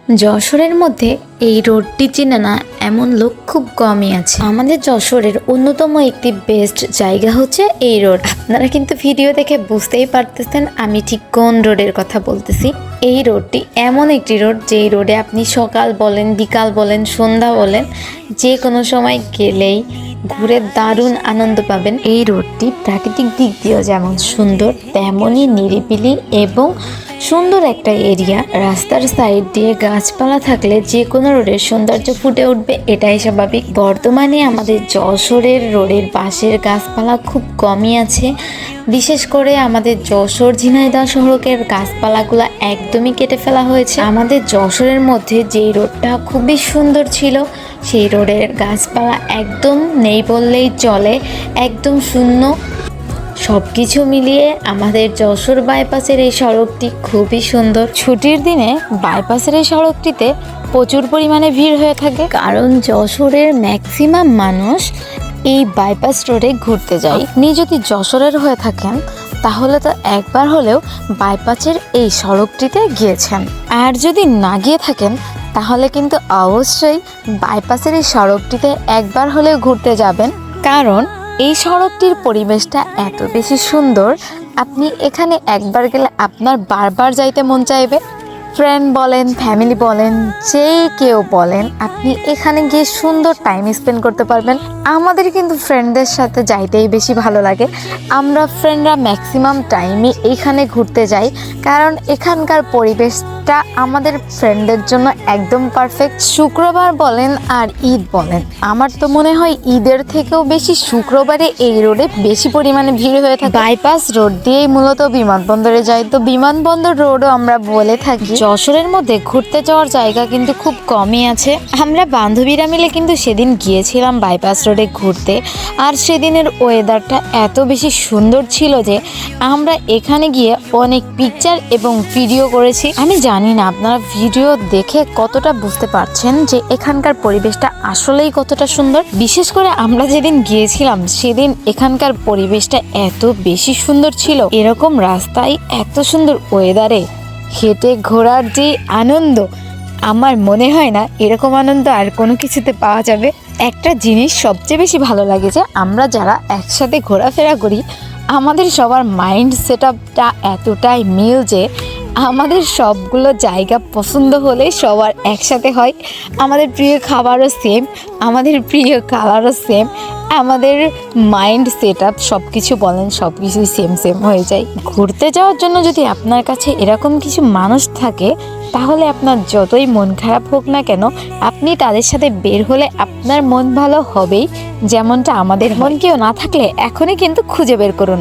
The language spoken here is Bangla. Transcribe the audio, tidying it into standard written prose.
যশোরের মধ্যে এই রোডটি চেনে না এমন লোক খুব কমই আছে। আমাদের যশোরের অন্যতম একটি বেস্ট জায়গা হচ্ছে এই রোড। আপনারা কিন্তু ভিডিও দেখে বুঝতেই পারতেছেন আমি ঠিক কোন রোডের কথা বলতেছি। এই রোডটি এমন একটি রোড যেই রোডে আপনি সকাল বলেন, বিকাল বলেন, সন্ধ্যা বলেন, যে কোনো সময় গেলেই ঘুরে দারুণ আনন্দ পাবেন। এই রোডটি প্রাকৃতিক দিক দিয়েও যেমন সুন্দর, তেমনই নিরিবিলি এবং সুন্দর একটা এরিয়া। রাস্তার সাইড দিয়ে গাছপালা থাকলে যে কোনো রোডের সৌন্দর্য ফুটে উঠবে, এটাই স্বাভাবিক। বর্তমানে আমাদের যশোরের রোডের পাশের গাছপালা খুব কমই আছে। বিশেষ করে আমাদের যশোর ঝিনাইদহ সড়কের গাছপালাগুলো একদমই কেটে ফেলা হয়েছে। আমাদের যশোরের মধ্যে যেই রোডটা খুবই সুন্দর ছিল, সেই রোডের গাছপালা একদম নেই বললেই চলে, একদম শূন্য। সব কিছু মিলিয়ে আমাদের যশোর বাইপাসের এই সড়কটি খুবই সুন্দর। ছুটির দিনে বাইপাসের এই সড়কটিতে প্রচুর পরিমাণে ভিড় হয়ে থাকে, কারণ যশোরের ম্যাক্সিমাম মানুষ এই বাইপাস রোডে ঘুরতে যায়। আপনি যদি যশোরের হয়ে থাকেন তাহলে তো একবার হলেও বাইপাসের এই সড়কটিতে গিয়েছেন, আর যদি না গিয়ে থাকেন তাহলে কিন্তু অবশ্যই বাইপাসের এই সড়কটিতে একবার হলেও ঘুরতে যাবেন, কারণ এই সড়কটির পরিবেশটা এত বেশি সুন্দর। আপনি এখানে একবার গেলে আপনার বারবার যাইতে মন চাইবে। ফ্রেন্ড বলেন, ফ্যামিলি বলেন, যে কেউ বলেন, আপনি এখানে গিয়ে সুন্দর টাইম স্পেন্ড করতে পারবেন। আমাদের কিন্তু ফ্রেন্ডদের সাথে যাইতেই বেশি ভালো লাগে। আমরা ফ্রেন্ডরা ম্যাক্সিমাম টাইমই এইখানে ঘুরতে যাই, কারণ এখানকার পরিবেশটা আমাদের ফ্রেন্ডদের জন্য একদম পারফেক্ট। শুক্রবার বলেন আর ঈদ বলেন, আমার তো মনে হয় ঈদের থেকেও বেশি শুক্রবারে এই রোডে বেশি পরিমাণে ভিড় হয়ে থাকে। বাইপাস রোড দিয়েই মূলত বিমানবন্দরে যাই, তো বিমানবন্দর রোডও আমরা বলে থাকি। যশোরের মধ্যে ঘুরতে যাওয়ার জায়গা কিন্তু খুব কমই আছে। আমরা বান্ধবীরা মিলে কিন্তু সেদিন গিয়েছিলাম বাইপাস রোডে ঘুরতে, আর সেদিনের ওয়েদারটা এত বেশি সুন্দর ছিল যে আমরা এখানে গিয়ে অনেক পিকচার এবং ভিডিও করেছি। আমি জানি না আপনারা ভিডিও দেখে কতটা বুঝতে পারছেন যে এখানকার পরিবেশটা আসলেই কতটা সুন্দর। বিশেষ করে আমরা যেদিন গিয়েছিলাম সেদিন এখানকার পরিবেশটা এত বেশি সুন্দর ছিল। এরকম রাস্তায় এত সুন্দর ওয়েদারে হেঁটে ঘোরার যে আনন্দ, আমার মনে হয় না এরকম আনন্দ আর কোনো কিছুতে পাওয়া যাবে। একটা জিনিস সবচেয়ে বেশি ভালো লাগে যে আমরা যারা একসাথে ঘোরাফেরা করি, আমাদের সবার মাইন্ড সেটআপটা এতটাই মিল যে আমাদের সবগুলো জায়গা পছন্দ হলে সবার একসাথে হয়। আমাদের প্রিয় খাবারও সেম, আমাদের প্রিয় কালারও সেম, আমাদের মাইন্ড সেটআপ সব কিছু বলেন সব কিছুই সেম সেম হয়ে যায়। ঘুরতে যাওয়ার জন্য যদি আপনার কাছে এরকম কিছু মানুষ থাকে, তাহলে আপনার যতই মন খারাপ হোক না কেন, আপনি তাদের সাথে বের হলে আপনার মন ভালো হবেই, যেমনটা আমাদের। মন কেউ না থাকলে এখনই কিন্তু খুঁজে বের করুন।